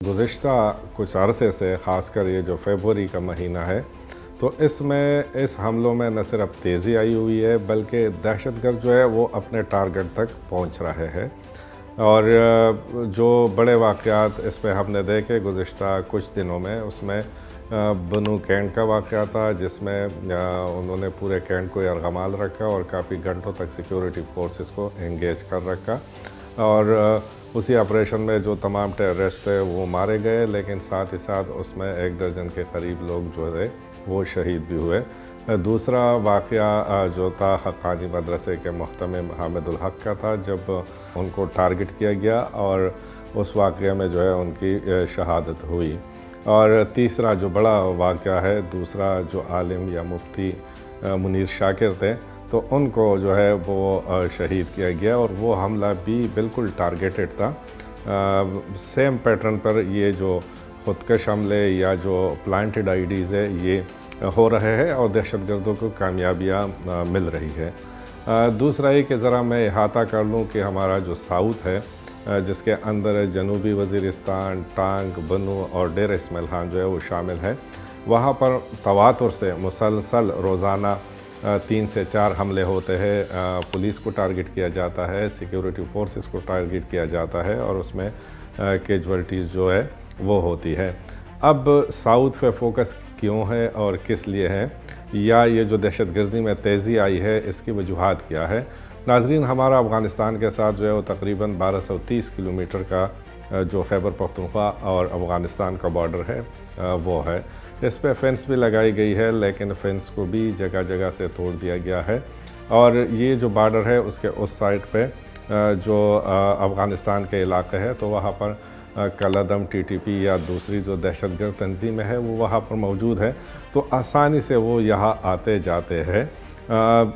गुज़िश्ता कुछ अरसे से ख़ासकर ये जो फ़रवरी का महीना है, तो इसमें इस हमलों में न सिर्फ तेज़ी आई हुई है बल्कि दहशतगर्द जो है वो अपने टारगेट तक पहुंच रहे हैं। और जो बड़े वाक़यात इस पे हमने देखे गुज़िश्ता कुछ दिनों में, उसमें बनू कैंट का वाक़या था जिसमें उन्होंने पूरे कैंट को यरगमाल रखा और काफ़ी घंटों तक सिक्योरिटी फोर्सेस को एंगेज कर रखा। और उसी ऑपरेशन में जो तमाम टेररिस्ट थे वो मारे गए, लेकिन साथ ही साथ उसमें 1 दर्जन के करीब लोग जो थे वो शहीद भी हुए। दूसरा वाक़या जो था हक्कानी मदरसे के मुहतमिम हामिदुल हक का था, जब उनको टारगेट किया गया और उस वाक़े में जो है उनकी शहादत हुई। और तीसरा जो बड़ा वाक़या है, दूसरा जो आलिम या मुफ्ती मुनीर शाकिर थे, तो उनको जो है वो शहीद किया गया और वो हमला भी बिल्कुल टारगेटेड था। सेम पैटर्न पर ये जो खुदकश हमले या जो प्लांटेड आईडीज़ है ये हो रहे हैं और दहशतगर्दों को कामयाबियाँ मिल रही है। दूसरा ये कि ज़रा मैं अहाता कर लूँ कि हमारा जो साउथ है, जिसके अंदर जनूबी वज़ीरिस्तान, टांग, बनू और डेर इस्माइल खान जो है वो शामिल है, वहाँ पर तवातुर से मुसलसल रोज़ाना 3 से 4 हमले होते हैं। पुलिस को टारगेट किया जाता है, सिक्योरिटी फोर्सेस को टारगेट किया जाता है और उसमें कैजुअल्टीज़ जो है वो होती है। अब साउथ पे फोकस क्यों है और किस लिए है, या ये जो दहशतगर्दी में तेज़ी आई है इसकी वजूहात क्या है। नाज़रीन, हमारा अफ़गानिस्तान के साथ जो है वो तकरीबन 1230 किलोमीटर का जो खैबर पख्तूनख्वा और अफ़गानिस्तान का बॉर्डर है वो है। इस पे फेंस भी लगाई गई है, लेकिन फेंस को भी जगह जगह से तोड़ दिया गया है। और ये जो बॉर्डर है उसके उस साइड पे जो अफ़गानिस्तान के इलाके है, तो वहाँ पर कलअदम टीटीपी या दूसरी जो दहशतगर्द तंजीमें है वो वहाँ पर मौजूद है, तो आसानी से वो यहाँ आते जाते हैं।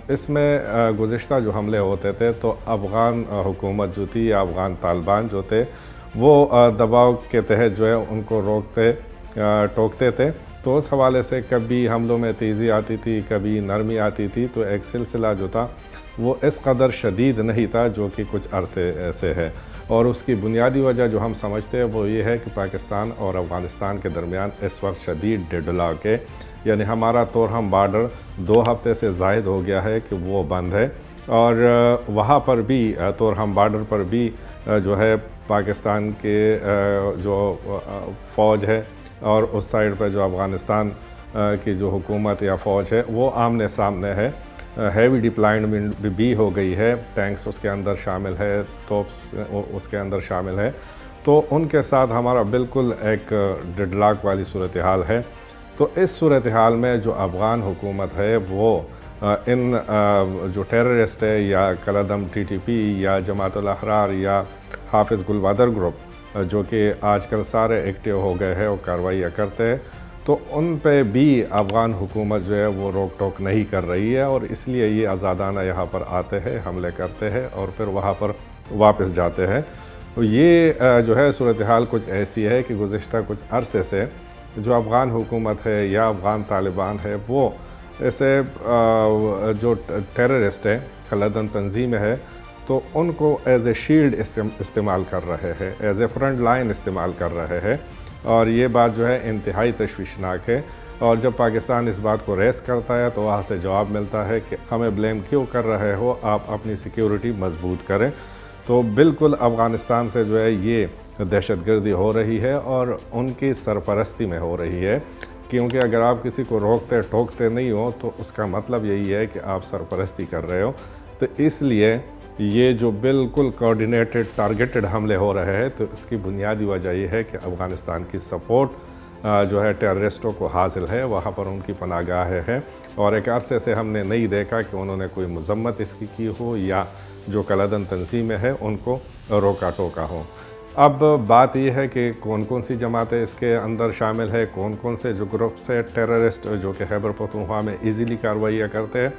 इसमें गुज़िश्ता जो हमले होते थे तो अफ़गान हुकूमत जो थी या अफ़गान तालिबान जो थे वो दबाव के तहत जो है उनको रोकते टोकते थे। तो उस हवाले से कभी हमलों में तेज़ी आती थी, कभी नरमी आती थी, तो एक सिलसिला जो था वो इस कदर शदीद नहीं था जो कि कुछ अरसे से है। और उसकी बुनियादी वजह जो हम समझते हैं वो ये है कि पाकिस्तान और अफ़गानिस्तान के दरमियान इस वक्त शदीद डेडलॉक है, यानी हमारा तोरहम बॉर्डर 2 हफ्ते से ज़ायद हो गया है कि वो बंद है। और वहाँ पर भी तोरहम बॉर्डर पर भी जो है पाकिस्तान के जो फ़ौज है और उस साइड पर जो अफ़गानिस्तान की जो हुकूमत या फ़ौज है वो आमने सामने है। हैवी डिप्लॉयमेंट भी हो गई है, टैंक्स उसके अंदर शामिल है, तोप उसके अंदर शामिल है, तो उनके साथ हमारा बिल्कुल एक डेडलॉक वाली सूरत हाल है। तो इस सूरत हाल में जो अफ़गान हुकूमत है वो इन जो टेररिस्ट है या कलअदम टीटीपी या जमातुल अहरार या हाफिज़ गुल बदर ग्रुप जो कि आजकल सारे एक्टिव हो गए हैं और कार्रवाइयाँ करते हैं, तो उन पे भी अफ़गान हुकूमत जो है वो रोक टोक नहीं कर रही है और इसलिए ये आज़ादाना यहाँ पर आते हैं, हमले करते हैं और फिर वहाँ पर वापस जाते हैं। तो ये जो है सूरत हाल कुछ ऐसी है कि गुज़िश्ता कुछ अरसे से जो अफ़गान हुकूमत है या अफ़गान तालिबान है वो ऐसे जो टेररिस्ट है, कलअदम तंजीम है, तो उनको एज ए शील्ड इस्तेमाल कर रहे हैं, एज ए फ्रंट लाइन इस्तेमाल कर रहे हैं। और ये बात जो है इंतहाई तशवीशनाक है। और जब पाकिस्तान इस बात को रेस करता है तो वहाँ से जवाब मिलता है कि हमें ब्लेम क्यों कर रहे हो, आप अपनी सिक्योरिटी मजबूत करें। तो बिल्कुल अफ़गानिस्तान से जो है ये दहशतगर्दी हो रही है और उनकी सरपरस्ती में हो रही है, क्योंकि अगर आप किसी को रोकते टोकते नहीं हो तो उसका मतलब यही है कि आप सरपरस्ती कर रहे हो। तो इसलिए ये जो बिल्कुल कोऑर्डिनेटेड टारगेटेड हमले हो रहे हैं, तो इसकी बुनियादी वजह यह है कि अफ़गानिस्तान की सपोर्ट जो है टेररिस्टों को हासिल है, वहाँ पर उनकी पनाहगाहें हैं और एक अरसे से हमने नहीं देखा कि उन्होंने कोई मजम्मत इसकी की हो या जो कलअदम तंजीमें हैं उनको रोका टोका हो। अब बात यह है कि कौन कौन सी जमातें इसके अंदर शामिल है, कौन कौन से जो ग्रुप से टेररिस्ट जो कि खैबर पख्तूनख्वा में ईज़िली कार्रवाइयाँ करते हैं,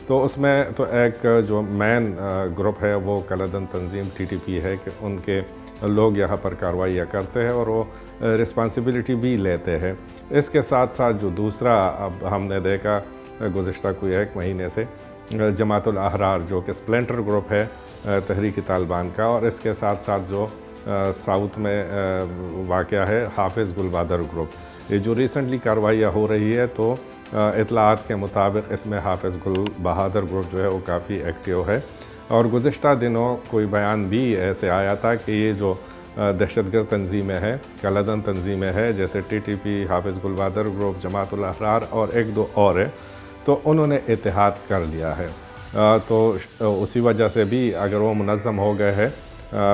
तो उसमें तो एक जो मेन ग्रुप है वो कलअदम तंजीम टीटीपी है कि उनके लोग यहाँ पर कार्रवाइयाँ करते हैं और वो रिस्पॉन्सिबिलिटी भी लेते हैं। इसके साथ साथ जो दूसरा अब हमने देखा गुज़िश्ता कोई 1 महीने से जमातुल अहरार जो कि स्प्लेंटर ग्रुप है तहरीक तालिबान का, और इसके साथ साथ जो साउथ में वाक़या है हाफिज़ गुलबादर ग्रुप। ये जो रिसेंटली कार्रवाइयाँ हो रही है तो इत्तलाआत के मुताबिक इसमें हाफिज़ गुल बहादुर ग्रुप जो है वो काफ़ी एक्टिव है। और गुज़िश्ता दिनों कोई बयान भी ऐसे आया था कि ये जो दहशतगर्द तंजीमें हैं, कलादन तंजीमें हैं, जैसे TTP, हाफिज़ गुलबादर ग्रुप, जमात उल अहरार और एक दो और है, तो उन्होंने इत्तेहाद कर लिया है। तो उसी वजह से भी अगर वो मुनज़्ज़म हो गए हैं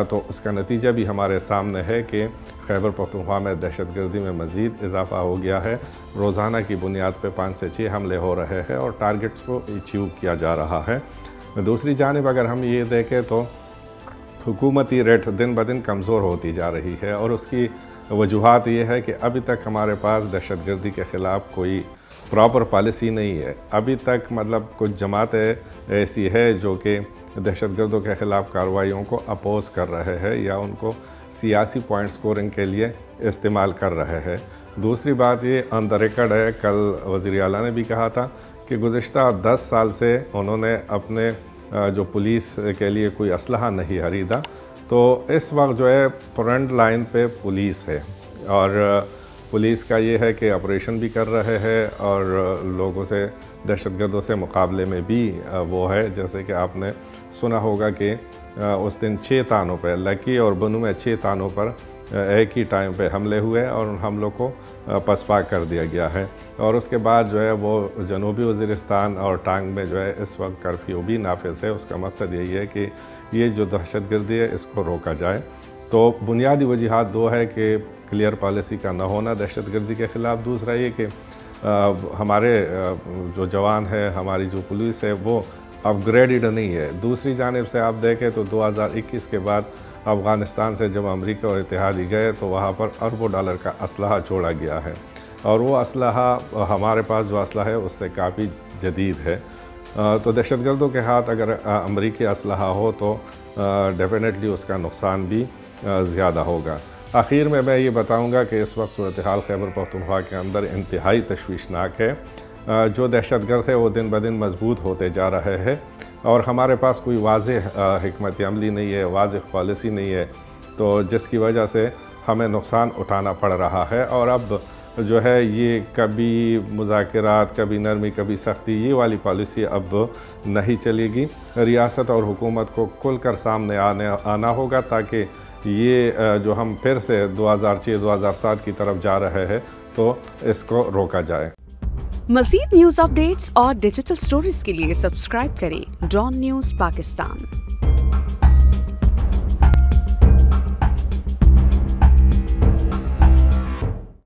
तो उसका नतीजा भी हमारे सामने है कि खैबर पख्तूनख्वा में दहशतगर्दी में मज़ीद इजाफ़ा हो गया है। रोज़ाना की बुनियाद पर 5 से 6 हमले हो रहे हैं और टारगेट्स को अचीव किया जा रहा है। दूसरी जानिब अगर हम ये देखें तो हुकूमती रेट दिन ब दिन कमज़ोर होती जा रही है और उसकी वजूहात ये है कि अभी तक हमारे पास दहशतगर्दी के ख़िलाफ़ कोई प्रॉपर पॉलिसी नहीं है। अभी तक मतलब कुछ जमातें ऐसी है जो कि दहशतगर्दों के ख़िलाफ़ कार्रवाइयों को अपोज़ कर रहे हैं या उनको सियासी पॉइंट स्कोरिंग के लिए इस्तेमाल कर रहे हैं। दूसरी बात ये ऑन द रिकॉर्ड है, कल वज़ीर आला ने भी कहा था कि गुज़िश्ता 10 साल से उन्होंने अपने जो पुलिस के लिए कोई असलहा नहीं ख़रीदा। तो इस वक्त जो है फ्रंट लाइन पे पुलिस है और पुलिस का ये है कि ऑपरेशन भी कर रहे हैं और लोगों से दहशतगर्दों से मुकाबले में भी वो है। जैसे कि आपने सुना होगा कि उस दिन 6 थानों पर लकी और बनू में 6 थानों पर एक ही टाइम पे हमले हुए और उन हमलों को पसपा कर दिया गया है। और उसके बाद जो है वो जनूबी वज़ीरिस्तान और टांग में जो है इस वक्त कर्फ्यू भी नाफिज है। उसका मकसद यही है कि ये जो दहशतगर्दी है इसको रोका जाए। तो बुनियादी वजूहात 2 है कि क्लियर पॉलिसी का न होना दहशतगर्दी के ख़िलाफ़, दूसरा ये कि हमारे जो जवान है, हमारी जो पुलिस है वो अपग्रेडेड नहीं है। दूसरी जानिब से आप देखें तो 2021 के बाद अफ़गानिस्तान से जब अमेरिका और इत्तेहादी गए तो वहाँ पर अरबों डॉलर का असलहा छोड़ा गया है और वो असलहा हमारे पास जो असलहा है उससे काफ़ी जदीद है। तो दहशतगर्दों के हाथ अगर अमेरिकी असलहा हो तो डेफिनेटली उसका नुकसान भी ज़्यादा होगा। आखिर में मैं ये बताऊंगा कि इस वक्त सूरत हाल खैबर पख्तूनख्वा के अंदर इंतहाई तशवीशनाक है। जो दहशतगर्द है वो दिन ब दिन मजबूत होते जा रहे हैं और हमारे पास कोई वाज़ेह हिकमत अमली नहीं है, वाज़ेह पॉलिसी नहीं है, तो जिसकी वजह से हमें नुकसान उठाना पड़ रहा है। और अब जो है ये कभी मुज़ाकरात, कभी नरमी, कभी सख्ती, ये वाली पॉलिसी अब नहीं चलेगी। रियासत और हुकूमत को खुलकर सामने आना होगा ताकि ये जो हम फिर से 2006-2007 की तरफ जा रहे हैं तो इसको रोका जाए। मज़ीद न्यूज़ अपडेट्स और डिजिटल स्टोरीज के लिए सब्सक्राइब करें डॉन न्यूज़ पाकिस्तान।